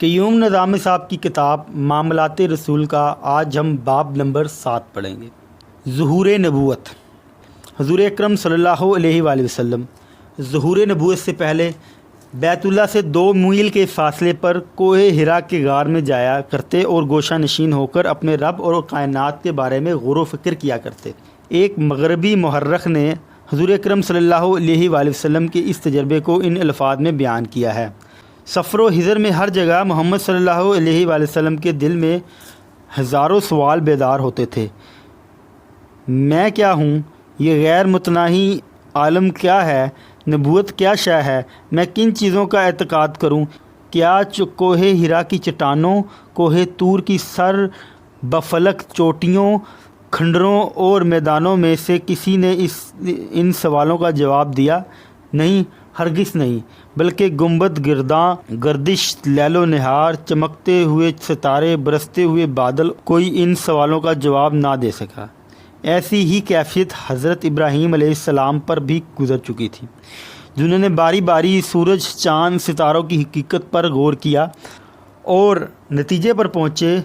قیوم نظامی صاحب کی کتاب معاملات رسول کا آج ہم باب نمبر 7 پڑھیں گے۔ ظہور نبوت۔ حضور اکرم صلی اللہ علیہ وآلہ وسلم ظہور نبوت سے پہلے بیت اللہ سے 2 میل کے فاصلے پر کوہ حرا کے غار میں جایا کرتے اور گوشہ نشین ہو کر اپنے رب اور کائنات کے بارے میں غور و فکر کیا کرتے۔ ایک مغربی محرخ نے حضور اکرم صلی اللہ علیہ وآلہ وسلم کے اس تجربے کو ان الفاظ میں بیان کیا ہے۔ سفر و حضر میں ہر جگہ محمد صلی اللہ علیہ وآلہ وسلم کے دل میں ہزاروں سوال بیدار ہوتے تھے۔ میں کیا ہوں؟ یہ غیر متناہی عالم کیا ہے؟ نبوت کیا شے ہے؟ میں کن چیزوں کا اعتقاد کروں؟ کیا کوہ حرا کی چٹانوں، کوہ طور کی سر بفلک چوٹیوں، کھنڈروں اور میدانوں میں سے کسی نے ان سوالوں کا جواب دیا؟ نہیں، ہرگز نہیں، بلکہ گنبد گرداں، گردش لیل و نہار، چمکتے ہوئے ستارے، برستے ہوئے بادل، کوئی ان سوالوں کا جواب نہ دے سکا۔ ایسی ہی کیفیت حضرت ابراہیم علیہ السلام پر بھی گزر چکی تھی، جنہوں نے باری باری سورج، چاند، ستاروں کی حقیقت پر غور کیا اور نتیجے پر پہنچے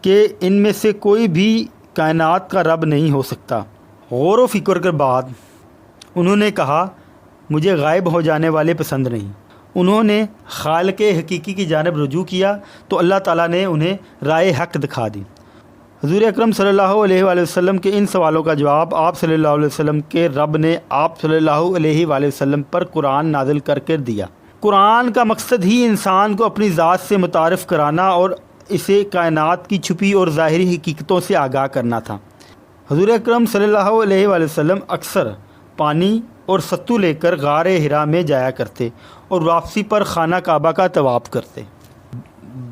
کہ ان میں سے کوئی بھی کائنات کا رب نہیں ہو سکتا۔ غور و فکر کے بعد انہوں نے کہا، مجھے غائب ہو جانے والے پسند نہیں۔ انہوں نے خالق حقیقی کی جانب رجوع کیا تو اللہ تعالیٰ نے انہیں رائے حق دکھا دی۔ حضور اکرم صلی اللہ علیہ وآلہ وسلم کے ان سوالوں کا جواب آپ صلی اللہ علیہ وسلم کے رب نے آپ صلی اللہ علیہ وآلہ وسلم پر قرآن نازل کر کے دیا۔ قرآن کا مقصد ہی انسان کو اپنی ذات سے متعارف کرانا اور اسے کائنات کی چھپی اور ظاہری حقیقتوں سے آگاہ کرنا تھا۔ حضور اکرم صلی اللہ علیہ وآلہ وسلم اکثر پانی اور ستو لے کر غار حرا میں جایا کرتے اور واپسی پر خانہ کعبہ کا طواف کرتے۔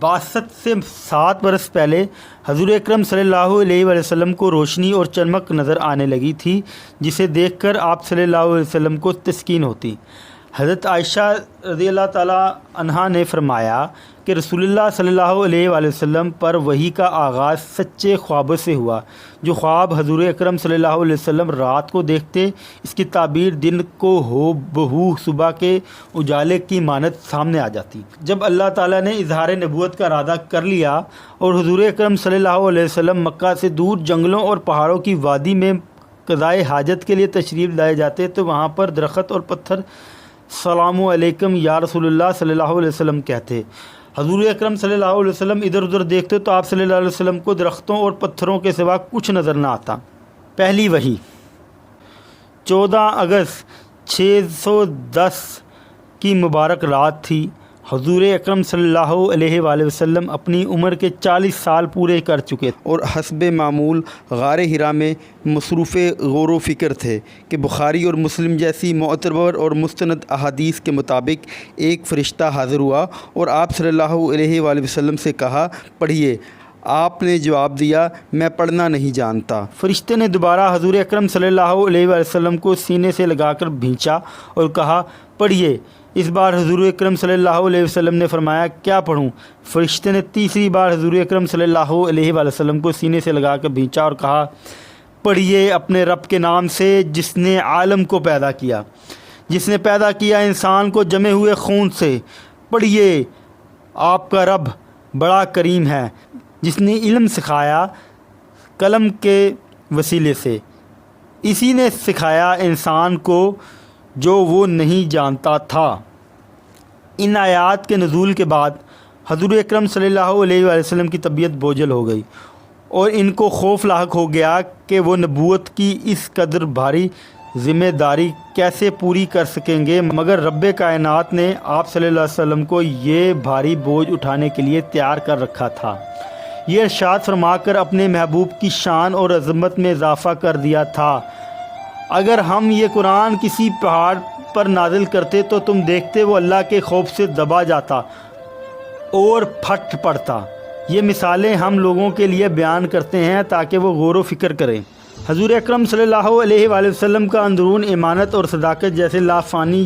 بعثت سے 7 برس پہلے حضور اکرم صلی اللہ علیہ وآلہ وسلم کو روشنی اور چمک نظر آنے لگی تھی، جسے دیکھ کر آپ صلی اللہ علیہ وسلم کو تسکین ہوتی۔ حضرت عائشہ رضی اللہ تعالیٰ عنہا نے فرمایا کہ رسول اللہ صلی اللہ علیہ وآلہ وسلم پر وحی کا آغاز سچے خوابوں سے ہوا۔ جو خواب حضور اکرم صلی اللہ علیہ وسلم رات کو دیکھتے، اس کی تعبیر دن کو ہو بہو صبح کے اجالے کی مانند سامنے آ جاتی۔ جب اللہ تعالیٰ نے اظہار نبوت کا ارادہ کر لیا اور حضور اکرم صلی اللہ علیہ وسلم مکہ سے دور جنگلوں اور پہاڑوں کی وادی میں قضائے حاجت کے لیے تشریف لائے جاتے تو وہاں پر درخت اور پتھر السلام علیکم یا رسول اللہ صلی اللہ علیہ وسلم کہتے۔ حضور اکرم صلی اللہ علیہ وسلم ادھر ادھر دیکھتے تو آپ صلی اللہ علیہ وسلم کو درختوں اور پتھروں کے سوا کچھ نظر نہ آتا۔ پہلی وحی 14 اگست 610 کی مبارک رات تھی۔ حضور اکرم صلی اللہ علیہ وآلہ وسلم اپنی عمر کے 40 سال پورے کر چکے اور حسب معمول غار حرا میں مصروف غور و فکر تھے کہ بخاری اور مسلم جیسی معتبر اور مستند احادیث کے مطابق ایک فرشتہ حاضر ہوا اور آپ صلی اللہ علیہ وآلہ وسلم سے کہا، پڑھیے۔ آپ نے جواب دیا، میں پڑھنا نہیں جانتا۔ فرشتے نے دوبارہ حضور اکرم صلی اللہ علیہ وآلہ وسلم کو سینے سے لگا کر بھینچا اور کہا، پڑھیے۔ اس بار حضور اکرم صلی اللہ علیہ وسلم نے فرمایا، کیا پڑھوں؟ فرشتے نے تیسری بار حضور اکرم صلی اللہ علیہ وآلہ وسلم کو سینے سے لگا کر بھینچا اور کہا، پڑھیے اپنے رب کے نام سے جس نے عالم کو پیدا کیا، جس نے پیدا کیا انسان کو جمے ہوئے خون سے۔ پڑھیے، آپ کا رب بڑا کریم ہے، جس نے علم سکھایا قلم کے وسیلے سے۔ اسی نے سکھایا انسان کو جو وہ نہیں جانتا تھا۔ ان آیات کے نزول کے بعد حضور اکرم صلی اللہ علیہ وآلہ وسلم کی طبیعت بوجھل ہو گئی اور ان کو خوف لاحق ہو گیا کہ وہ نبوت کی اس قدر بھاری ذمہ داری کیسے پوری کر سکیں گے، مگر رب کائنات نے آپ صلی اللہ علیہ وسلم کو یہ بھاری بوجھ اٹھانے کے لیے تیار کر رکھا تھا۔ یہ ارشاد فرما کر اپنے محبوب کی شان اور عظمت میں اضافہ کر دیا تھا، اگر ہم یہ قرآن کسی پہاڑ پر نازل کرتے تو تم دیکھتے وہ اللہ کے خوف سے دبا جاتا اور پھٹ پڑتا۔ یہ مثالیں ہم لوگوں کے لیے بیان کرتے ہیں تاکہ وہ غور و فکر کریں۔ حضور اکرم صلی اللہ علیہ وآلہ وسلم کا اندرون ایمانت اور صداقت جیسے لافانی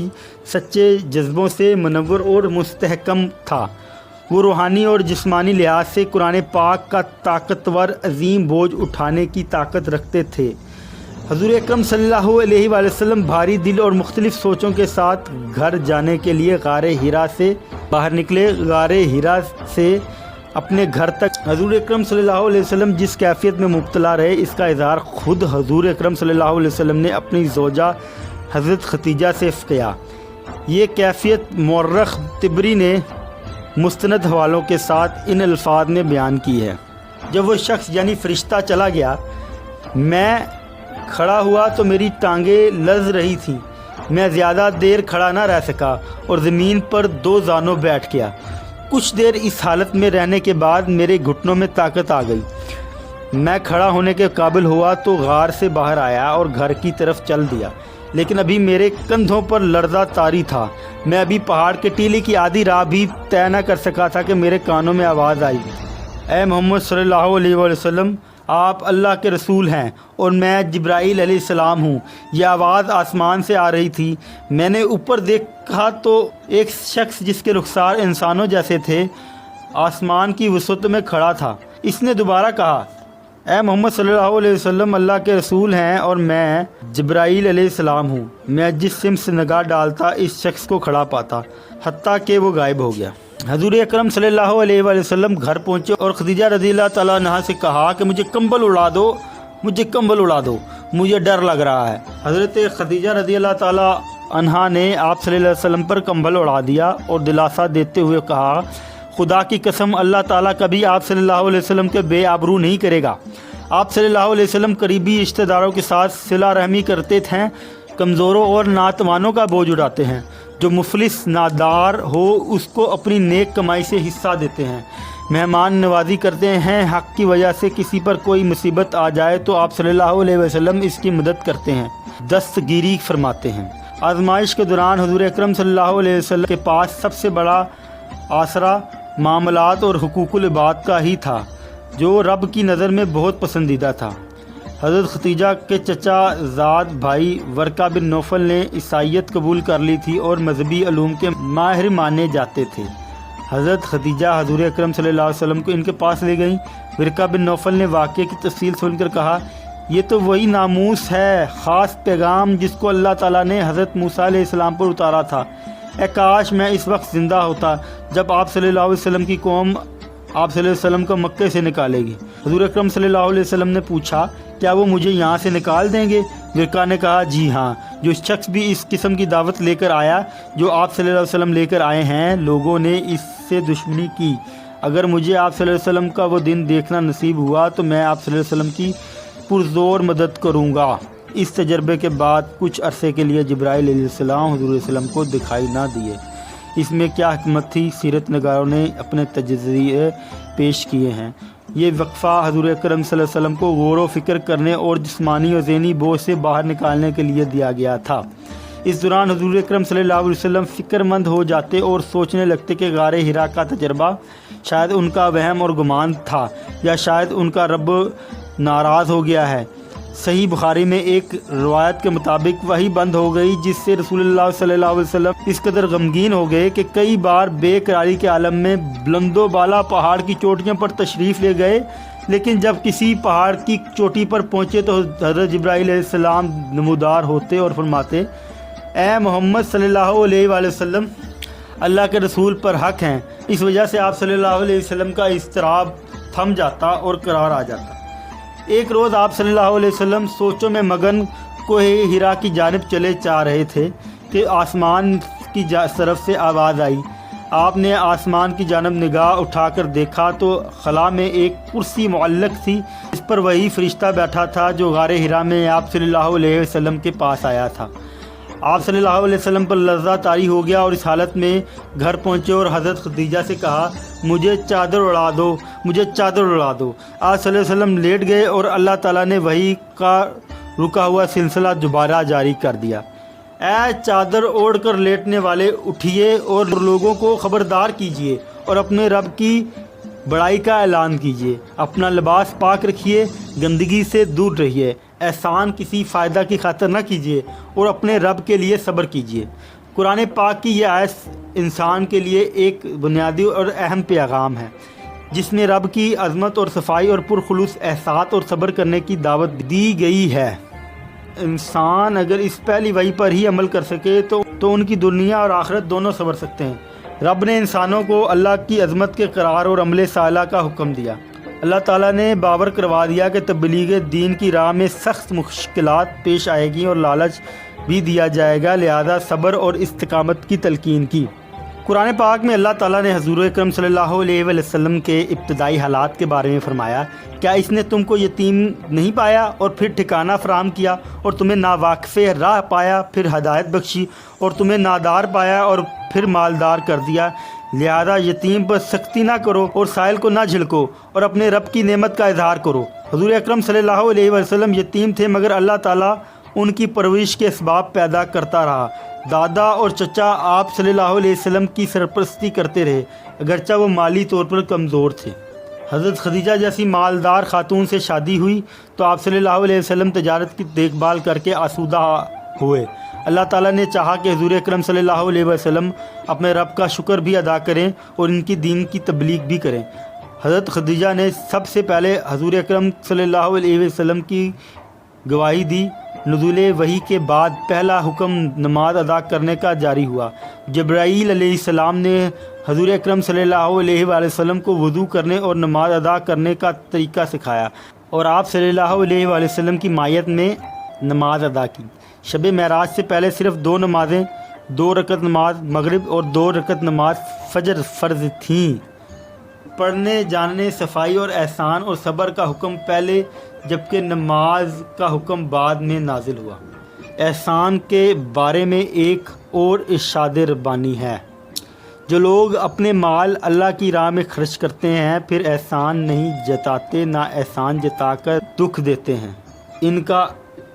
سچے جذبوں سے منور اور مستحکم تھا۔ وہ روحانی اور جسمانی لحاظ سے قرآن پاک کا طاقتور عظیم بوجھ اٹھانے کی طاقت رکھتے تھے۔ حضور اکرم صلی اللہ علیہ وآلہ وسلم بھاری دل اور مختلف سوچوں کے ساتھ گھر جانے کے لیے غار حرا سے باہر نکلے۔ غار حرا سے اپنے گھر تک حضور اکرم صلی اللہ علیہ وسلم جس کیفیت میں مبتلا رہے، اس کا اظہار خود حضور اکرم صلی اللہ علیہ وسلم نے اپنی زوجہ حضرت خدیجہ سے کیا۔ یہ کیفیت مورخ طبری نے مستند حوالوں کے ساتھ ان الفاظ میں بیان کی ہے۔ جب وہ شخص یعنی فرشتہ چلا گیا، میں کھڑا ہوا تو میری ٹانگیں لرز رہی تھیں، میں زیادہ دیر کھڑا نہ رہ سکا اور زمین پر دو زانوں بیٹھ گیا۔ کچھ دیر اس حالت میں رہنے کے بعد میرے گھٹنوں میں طاقت آ گئی، میں کھڑا ہونے کے قابل ہوا تو غار سے باہر آیا اور گھر کی طرف چل دیا، لیکن ابھی میرے کندھوں پر لرزہ طاری تھا۔ میں ابھی پہاڑ کے ٹیلے کی آدھی راہ بھی طے نہ کر سکا تھا کہ میرے کانوں میں آواز آئی، اے محمد صلی اللہ علیہ وآلہ وسلم، آپ اللہ کے رسول ہیں اور میں جبرائیل علیہ السلام ہوں۔ یہ آواز آسمان سے آ رہی تھی۔ میں نے اوپر دیکھا تو ایک شخص جس کے رخسار انسانوں جیسے تھے آسمان کی وسعت میں کھڑا تھا۔ اس نے دوبارہ کہا، اے محمد صلی اللہ علیہ وسلم، اللہ کے رسول ہیں اور میں جبرائیل علیہ السلام ہوں۔ میں جس سمت سے نگاہ ڈالتا اس شخص کو کھڑا پاتا، حتیٰ کہ وہ غائب ہو گیا۔ حضور اکرم صلی اللہ علیہ وآلہ وسلم گھر پہنچے اور خدیجہ رضی اللہ تعالیٰ عنہا سے کہا کہ مجھے کمبل اڑا دو، مجھے کمبل اڑا دو، مجھے ڈر لگ رہا ہے۔ حضرت خدیجہ رضی اللہ تعالیٰ عنہا نے آپ صلی اللہ علیہ وسلم پر کمبل اڑا دیا اور دلاسا دیتے ہوئے کہا، خدا کی قسم، اللہ تعالیٰ کبھی آپ صلی اللہ علیہ وسلم کے بے آبرو نہیں کرے گا۔ آپ صلی اللہ علیہ وسلم قریبی رشتہ داروں کے ساتھ صلہ رحمی کرتے ہیں، کمزوروں اور ناتوانوں کا بوجھ اٹھاتے ہیں، جو مفلس نادار ہو اس کو اپنی نیک کمائی سے حصہ دیتے ہیں، مہمان نوازی کرتے ہیں۔ حق کی وجہ سے کسی پر کوئی مصیبت آ جائے تو آپ صلی اللہ علیہ وسلم اس کی مدد کرتے ہیں، دستگیری فرماتے ہیں۔ آزمائش کے دوران حضور اکرم صلی اللہ علیہ وسلم کے پاس سب سے بڑا آسرا معاملات اور حقوق العباد کا ہی تھا، جو رب کی نظر میں بہت پسندیدہ تھا۔ حضرت خدیجہ کے چچا زاد بھائی ورقہ بن نوفل نے عیسائیت قبول کر لی تھی اور مذہبی علوم کے ماہر مانے جاتے تھے۔ حضرت خدیجہ حضور اکرم صلی اللہ علیہ وسلم کو ان کے پاس لے گئیں۔ ورقہ بن نوفل نے واقعے کی تفصیل سن کر کہا، یہ تو وہی ناموس ہے، خاص پیغام جس کو اللہ تعالیٰ نے حضرت موسیٰ علیہ السلام پر اتارا تھا۔ اے کاش میں اس وقت زندہ ہوتا جب آپ صلی اللہ علیہ وسلم کی قوم آپ صلی اللہ علیہ وسلم کو مکے سے نکالے گی۔ حضور اکرم صلی اللہ علیہ وسلم نے پوچھا، کیا وہ مجھے یہاں سے نکال دیں گے؟ ورقہ نے کہا، جی ہاں، جو شخص بھی اس قسم کی دعوت لے کر آیا جو آپ صلی اللہ علیہ وسلم لے کر آئے ہیں، لوگوں نے اس سے دشمنی کی۔ اگر مجھے آپ صلی اللہ علیہ وسلم کا وہ دن دیکھنا نصیب ہوا تو میں آپ صلی اللہ علیہ وسلم کی پرزور مدد کروں گا۔ اس تجربے کے بعد کچھ عرصے کے لیے جبرائیل علیہ السلام حضور علیہ وسلم کو دکھائی نہ دیے۔ اس میں کیا حکمت تھی، سیرت نگاروں نے اپنے تجزیے پیش کیے ہیں۔ یہ وقفہ حضور اکرم صلی اللہ علیہ وسلم کو غور و فکر کرنے اور جسمانی اور ذہنی بوجھ سے باہر نکالنے کے لیے دیا گیا تھا۔ اس دوران حضور اکرم صلی اللہ علیہ وسلم فکر مند ہو جاتے اور سوچنے لگتے کہ غار حرا کا تجربہ شاید ان کا وہم اور گمان تھا، یا شاید ان کا رب ناراض ہو گیا ہے۔ صحیح بخاری میں ایک روایت کے مطابق وحی بند ہو گئی، جس سے رسول اللہ صلی اللہ علیہ وسلم اس قدر غمگین ہو گئے کہ کئی بار بے قراری کے عالم میں بلند و بالا پہاڑ کی چوٹیوں پر تشریف لے گئے، لیکن جب کسی پہاڑ کی چوٹی پر پہنچے تو حضرت جبرائیل علیہ السلام نمودار ہوتے اور فرماتے، اے محمد صلی اللہ علیہ وآلہ وسلم، اللہ کے رسول پر حق ہیں۔ اس وجہ سے آپ صلی اللہ علیہ وسلم کا اضطراب تھم جاتا اور قرار آ جاتا۔ ایک روز آپ صلی اللہ علیہ وسلم سوچوں میں مگن کوہ حرا کی جانب چلے جا رہے تھے کہ آسمان کی طرف سے آواز آئی۔ آپ نے آسمان کی جانب نگاہ اٹھا کر دیکھا تو خلا میں ایک کرسی معلق تھی، اس پر وہی فرشتہ بیٹھا تھا جو غار حرا میں آپ صلی اللہ علیہ وسلم کے پاس آیا تھا۔ آپ صلی اللہ علیہ وسلم پر لرزہ طاری ہو گیا اور اس حالت میں گھر پہنچے اور حضرت خدیجہ سے کہا، مجھے چادر اڑا دو، مجھے چادر اڑا دو۔ آپ صلی اللہ علیہ وسلم لیٹ گئے اور اللہ تعالیٰ نے وحی کا رکا ہوا سلسلہ دوبارہ جاری کر دیا۔ اے چادر اوڑھ کر لیٹنے والے، اٹھیے اور لوگوں کو خبردار کیجیے اور اپنے رب کی بڑائی کا اعلان کیجیے۔ اپنا لباس پاک رکھیے، گندگی سے دور رہیے، احسان کسی فائدہ کی خاطر نہ کیجیے اور اپنے رب کے لیے صبر کیجیے۔ قرآن پاک کی یہ آیت انسان کے لیے ایک بنیادی اور اہم پیغام ہے، جس میں رب کی عظمت اور صفائی اور پرخلوص احساس اور صبر کرنے کی دعوت دی گئی ہے۔ انسان اگر اس پہلی وحی پر ہی عمل کر سکے تو ان کی دنیا اور آخرت دونوں سنور سکتے ہیں۔ رب نے انسانوں کو اللہ کی عظمت کے قرار اور عمل صالح کا حکم دیا۔ اللہ تعالیٰ نے باور کروا دیا کہ تبلیغ دین کی راہ میں سخت مشکلات پیش آئے گی اور لالچ بھی دیا جائے گا، لہذا صبر اور استقامت کی تلقین کی۔ قرآن پاک میں اللہ تعالیٰ نے حضور اکرم صلی اللہ علیہ وسلم کے ابتدائی حالات کے بارے میں فرمایا، کیا اس نے تم کو یتیم نہیں پایا اور پھر ٹھکانہ فراہم کیا، اور تمہیں ناواقف راہ پایا پھر ہدایت بخشی، اور تمہیں نادار پایا اور پھر مالدار کر دیا، لہذا یتیم پر سختی نہ کرو اور سائل کو نہ جھڑکو اور اپنے رب کی نعمت کا اظہار کرو۔ حضور اکرم صلی اللہ علیہ وسلم یتیم تھے، مگر اللہ تعالیٰ ان کی پرورش کے اسباب پیدا کرتا رہا۔ دادا اور چچا آپ صلی اللہ علیہ وسلم کی سرپرستی کرتے رہے، اگرچہ وہ مالی طور پر کمزور تھے۔ حضرت خدیجہ جیسی مالدار خاتون سے شادی ہوئی تو آپ صلی اللہ علیہ وسلم تجارت کی دیکھ بھال کر کے آسودہ ہوئے۔ اللہ تعالیٰ نے چاہا کہ حضور اکرم صلی اللہ علیہ وسلم اپنے رب کا شکر بھی ادا کریں اور ان کی دین کی تبلیغ بھی کریں۔ حضرت خدیجہ نے سب سے پہلے حضور اکرم صلی اللہ علیہ وسلم کی گواہی دی۔ نزول وحی کے بعد پہلا حکم نماز ادا کرنے کا جاری ہوا۔ جبرائیل علیہ السلام نے حضور اکرم صلی اللہ علیہ وآلہ وسلم کو وضو کرنے اور نماز ادا کرنے کا طریقہ سکھایا اور آپ صلی اللہ علیہ وآلہ وسلم کی مائیت میں نماز ادا کی۔ شب معراج سے پہلے صرف 2 نمازیں، 2 رکعت نماز مغرب اور 2 رکعت نماز فجر فرض تھیں۔ پڑھنے جاننے، صفائی اور احسان اور صبر کا حکم پہلے جبکہ نماز کا حکم بعد میں نازل ہوا۔ احسان کے بارے میں ایک اور ارشاد ربانی ہے، جو لوگ اپنے مال اللہ کی راہ میں خرچ کرتے ہیں پھر احسان نہیں جتاتے، نہ احسان جتا کر دکھ دیتے ہیں، ان کا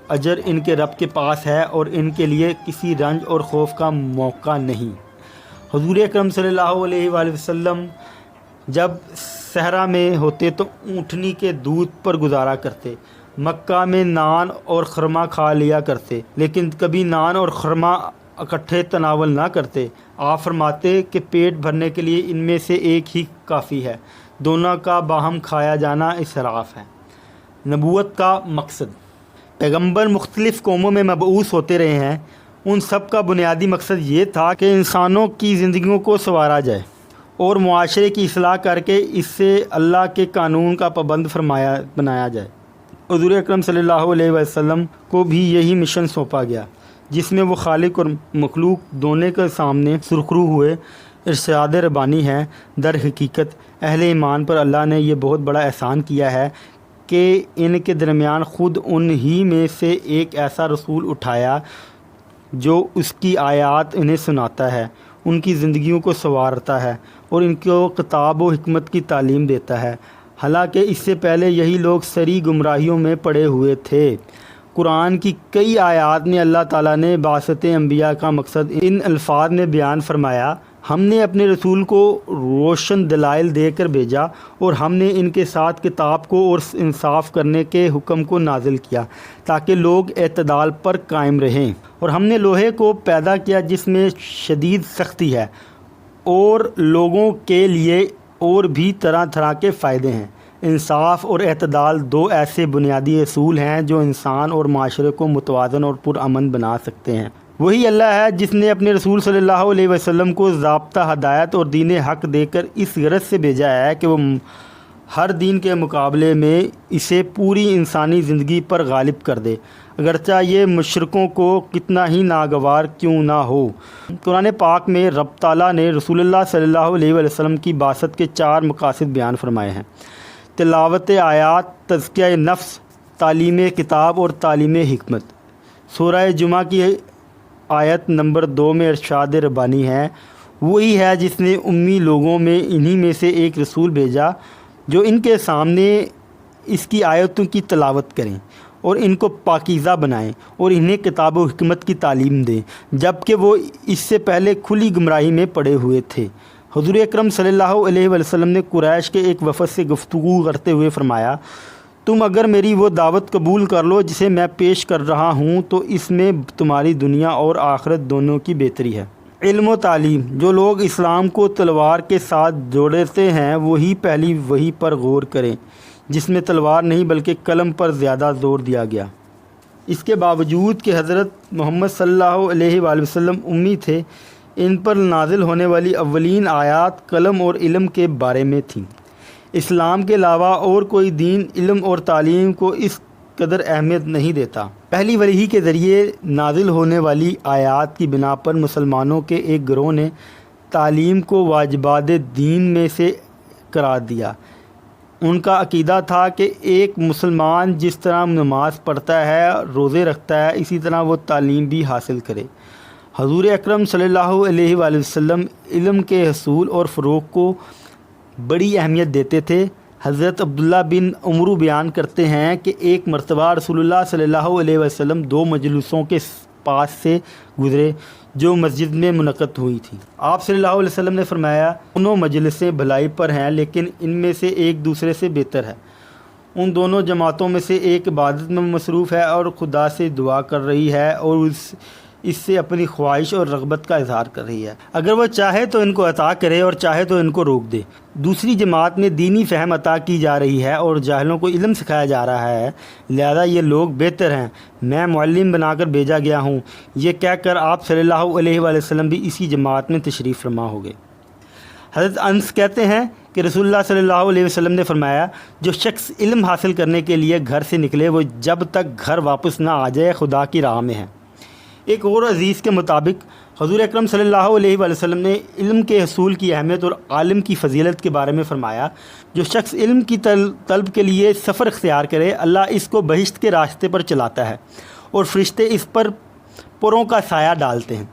اجر ان کے رب کے پاس ہے اور ان کے لیے کسی رنج اور خوف کا موقع نہیں۔ حضور اکرم صلی اللہ علیہ وآلہ وسلم جب صحرا میں ہوتے تو اونٹنی کے دودھ پر گزارا کرتے، مکہ میں نان اور خرما کھا لیا کرتے، لیکن کبھی نان اور خرما اکٹھے تناول نہ کرتے۔ آپ فرماتے کہ پیٹ بھرنے کے لیے ان میں سے ایک ہی کافی ہے، دونوں کا باہم کھایا جانا اسراف ہے۔ نبوت کا مقصد، پیغمبر مختلف قوموں میں مبعوث ہوتے رہے ہیں، ان سب کا بنیادی مقصد یہ تھا کہ انسانوں کی زندگیوں کو سنوارا جائے اور معاشرے کی اصلاح کر کے اس سے اللہ کے قانون کا پابند بنایا جائے۔ حضور اکرم صلی اللہ علیہ وسلم کو بھی یہی مشن سونپا گیا، جس میں وہ خالق اور مخلوق دونوں کے سامنے سرخرو ہوئے۔ ارشاد ربانی ہے، در حقیقت اہل ایمان پر اللہ نے یہ بہت بڑا احسان کیا ہے کہ ان کے درمیان خود انہی میں سے ایک ایسا رسول اٹھایا جو اس کی آیات انہیں سناتا ہے، ان کی زندگیوں کو سنوارتا ہے اور ان کو کتاب و حکمت کی تعلیم دیتا ہے، حالانکہ اس سے پہلے یہی لوگ سری گمراہیوں میں پڑے ہوئے تھے۔ قرآن کی کئی آیات میں اللہ تعالیٰ نے بعثت انبیاء کا مقصد ان الفاظ میں بیان فرمایا، ہم نے اپنے رسول کو روشن دلائل دے کر بھیجا اور ہم نے ان کے ساتھ کتاب کو اور انصاف کرنے کے حکم کو نازل کیا تاکہ لوگ اعتدال پر قائم رہیں، اور ہم نے لوہے کو پیدا کیا جس میں شدید سختی ہے اور لوگوں کے لیے اور بھی طرح طرح کے فائدے ہیں۔ انصاف اور اعتدال 2 ایسے بنیادی اصول ہیں جو انسان اور معاشرے کو متوازن اور پرامن بنا سکتے ہیں۔ وہی اللہ ہے جس نے اپنے رسول صلی اللہ علیہ وسلم کو ضابطہ ہدایت اور دین حق دے کر اس غرض سے بھیجا ہے کہ وہ ہر دین کے مقابلے میں اسے پوری انسانی زندگی پر غالب کر دے، اگرچہ یہ مشرکوں کو کتنا ہی ناگوار کیوں نہ ہو۔ قرآن پاک میں رب تعالیٰ نے رسول اللہ صلی اللہ علیہ وسلم کی بعثت کے 4 مقاصد بیان فرمائے ہیں: تلاوت آیات، تزکیہ نفس، تعلیم کتاب اور تعلیم حکمت۔ سورہ جمعہ کی آیت نمبر 2 میں ارشاد ربانی ہے، وہی ہے جس نے امی لوگوں میں انہی میں سے ایک رسول بھیجا جو ان کے سامنے اس کی آیتوں کی تلاوت کریں اور ان کو پاکیزہ بنائیں اور انہیں کتاب و حکمت کی تعلیم دیں، جبکہ وہ اس سے پہلے کھلی گمراہی میں پڑے ہوئے تھے۔ حضور اکرم صلی اللہ علیہ وسلم نے قریش کے ایک وفد سے گفتگو کرتے ہوئے فرمایا، تم اگر میری وہ دعوت قبول کر لو جسے میں پیش کر رہا ہوں تو اس میں تمہاری دنیا اور آخرت دونوں کی بہتری ہے۔ علم و تعلیم، جو لوگ اسلام کو تلوار کے ساتھ جوڑتے ہیں وہی پہلی وحی پر غور کریں جس میں تلوار نہیں بلکہ قلم پر زیادہ زور دیا گیا۔ اس کے باوجود کہ حضرت محمد صلی اللہ علیہ وآلہ وسلم امی تھے، ان پر نازل ہونے والی اولین آیات قلم اور علم کے بارے میں تھیں۔ اسلام کے علاوہ اور کوئی دین علم اور تعلیم کو اس قدر اہمیت نہیں دیتا۔ پہلی وحی کے ذریعے نازل ہونے والی آیات کی بنا پر مسلمانوں کے ایک گروہ نے تعلیم کو واجبات دین میں سے قرار دیا۔ ان کا عقیدہ تھا کہ ایک مسلمان جس طرح نماز پڑھتا ہے، روزے رکھتا ہے، اسی طرح وہ تعلیم بھی حاصل کرے۔ حضور اکرم صلی اللہ علیہ وآلہ وسلم علم کے حصول اور فروغ کو بڑی اہمیت دیتے تھے۔ حضرت عبداللہ بن عمرو بیان کرتے ہیں کہ ایک مرتبہ رسول اللہ صلی اللہ علیہ وسلم 2 مجلسوں کے پاس سے گزرے جو مسجد میں منعقد ہوئی تھی۔ آپ صلی اللہ علیہ وسلم نے فرمایا، دونوں مجلسیں بھلائی پر ہیں، لیکن ان میں سے ایک دوسرے سے بہتر ہے۔ ان دونوں جماعتوں میں سے ایک عبادت میں مصروف ہے اور خدا سے دعا کر رہی ہے اور اس سے اپنی خواہش اور رغبت کا اظہار کر رہی ہے۔ اگر وہ چاہے تو ان کو عطا کرے اور چاہے تو ان کو روک دے۔ دوسری جماعت میں دینی فہم عطا کی جا رہی ہے اور جاہلوں کو علم سکھایا جا رہا ہے، لہذا یہ لوگ بہتر ہیں، میں معلم بنا کر بھیجا گیا ہوں۔ یہ کہہ کر آپ صلی اللہ علیہ وآلہ وسلم بھی اسی جماعت میں تشریف فرما ہو گئے۔ حضرت انس کہتے ہیں کہ رسول اللہ صلی اللہ علیہ وسلم نے فرمایا، جو شخص علم حاصل کرنے کے لیے گھر سے نکلے وہ جب تک گھر واپس نہ آ جائے خدا کی راہ میں ہے۔ ایک اور حدیث کے مطابق حضور اکرم صلی اللہ علیہ وآلہ وسلم نے علم کے حصول کی اہمیت اور عالم کی فضیلت کے بارے میں فرمایا، جو شخص علم کی طلب کے لیے سفر اختیار کرے، اللہ اس کو بہشت کے راستے پر چلاتا ہے اور فرشتے اس پر پروں کا سایہ ڈالتے ہیں،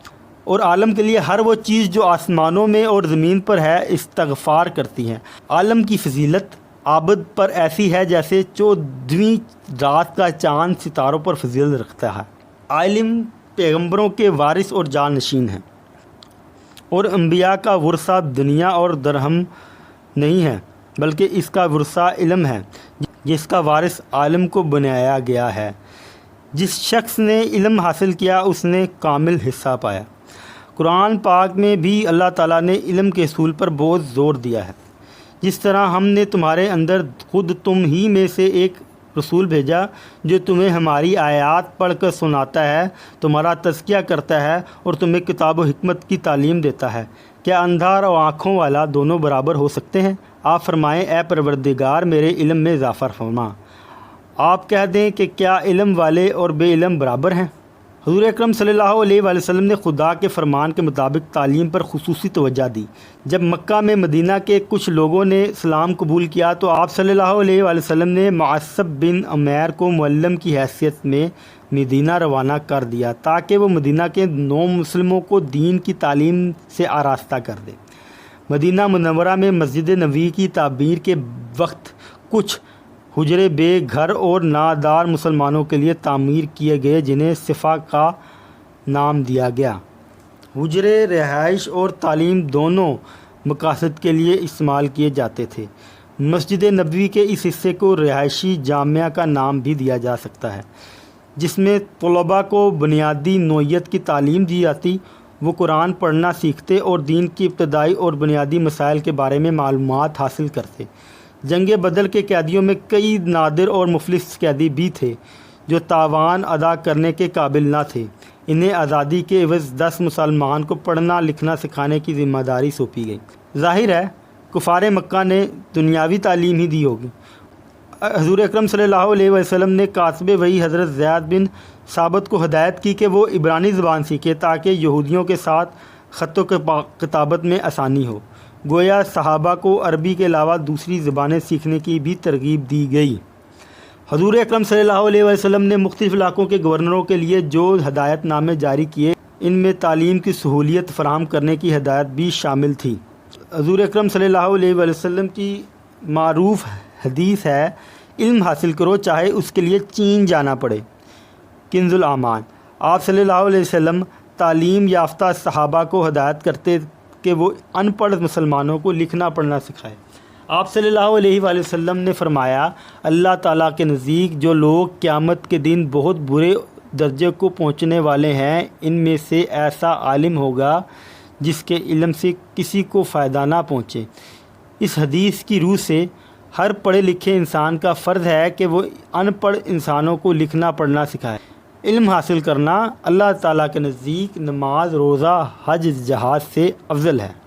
اور عالم کے لیے ہر وہ چیز جو آسمانوں میں اور زمین پر ہے استغفار کرتی ہیں۔ عالم کی فضیلت عابد پر ایسی ہے جیسے 14ویں رات کا چاند ستاروں پر فضیلت رکھتا ہے۔ عالم پیغمبروں کے وارث اور جانشین ہیں، اور انبیاء کا ورثہ دنیا اور درہم نہیں ہے، بلکہ اس کا ورثہ علم ہے جس کا وارث عالم کو بنایا گیا ہے۔ جس شخص نے علم حاصل کیا اس نے کامل حصہ پایا۔ قرآن پاک میں بھی اللہ تعالیٰ نے علم کے حصول پر بہت زور دیا ہے۔ جس طرح ہم نے تمہارے اندر خود تم ہی میں سے ایک رسول بھیجا جو تمہیں ہماری آیات پڑھ کر سناتا ہے، تمہارا تزکیہ کرتا ہے اور تمہیں کتاب و حکمت کی تعلیم دیتا ہے، کیا اندھا اور آنکھوں والا دونوں برابر ہو سکتے ہیں؟ آپ فرمائیں، اے پروردگار میرے علم میں اضافہ فرما۔ آپ کہہ دیں کہ کیا علم والے اور بے علم برابر ہیں؟ حضور اکرم صلی اللہ علیہ وآلہ وسلم نے خدا کے فرمان کے مطابق تعلیم پر خصوصی توجہ دی۔ جب مکہ میں مدینہ کے کچھ لوگوں نے اسلام قبول کیا تو آپ صلی اللہ علیہ وآلہ وسلم نے معصب بن عمیر کو معلم کی حیثیت میں مدینہ روانہ کر دیا تاکہ وہ مدینہ کے نو مسلموں کو دین کی تعلیم سے آراستہ کر دے۔ مدینہ منورہ میں مسجد نبوی کی تعمیر کے وقت کچھ حجرے بے گھر اور نادار مسلمانوں کے لیے تعمیر کیے گئے جنہیں صفا کا نام دیا گیا۔ حجرے رہائش اور تعلیم دونوں مقاصد کے لیے استعمال کیے جاتے تھے۔ مسجد نبوی کے اس حصے کو رہائشی جامعہ کا نام بھی دیا جا سکتا ہے، جس میں طلباء کو بنیادی نوعیت کی تعلیم دی جاتی، وہ قرآن پڑھنا سیکھتے اور دین کی ابتدائی اور بنیادی مسائل کے بارے میں معلومات حاصل کرتے۔ جنگ بدر کے قیدیوں میں کئی نادر اور مفلس قیدی بھی تھے جو تاوان ادا کرنے کے قابل نہ تھے۔ انہیں آزادی کے عوض 10 مسلمان کو پڑھنا لکھنا سکھانے کی ذمہ داری سونپی گئی۔ ظاہر ہے کفار مکہ نے دنیاوی تعلیم ہی دی ہوگی۔ حضور اکرم صلی اللہ علیہ وسلم نے کاتب وحی حضرت زید بن ثابت کو ہدایت کی کہ وہ عبرانی زبان سیکھے تاکہ یہودیوں کے ساتھ خط و کتابت میں آسانی ہو۔ گویا صحابہ کو عربی کے علاوہ دوسری زبانیں سیکھنے کی بھی ترغیب دی گئی۔ حضور اکرم صلی اللہ علیہ وسلم نے مختلف علاقوں کے گورنروں کے لیے جو ہدایت نامے جاری کیے، ان میں تعلیم کی سہولیت فراہم کرنے کی ہدایت بھی شامل تھی۔ حضور اکرم صلی اللہ علیہ وسلم کی معروف حدیث ہے، علم حاصل کرو چاہے اس کے لیے چین جانا پڑے۔ کنز الامان۔ آپ صلی اللہ علیہ وسلم تعلیم یافتہ صحابہ کو ہدایت کرتے کہ وہ ان پڑھ مسلمانوں کو لکھنا پڑھنا سکھائے۔ آپ صلی اللہ علیہ وآلہ وسلم نے فرمایا، اللہ تعالیٰ کے نزدیک جو لوگ قیامت کے دن بہت برے درجے کو پہنچنے والے ہیں، ان میں سے ایسا عالم ہوگا جس کے علم سے کسی کو فائدہ نہ پہنچے۔ اس حدیث کی روح سے ہر پڑھے لکھے انسان کا فرض ہے کہ وہ ان پڑھ انسانوں کو لکھنا پڑھنا سکھائے۔ علم حاصل کرنا اللہ تعالیٰ کے نزدیک نماز، روزہ، حج، جہاد سے افضل ہے۔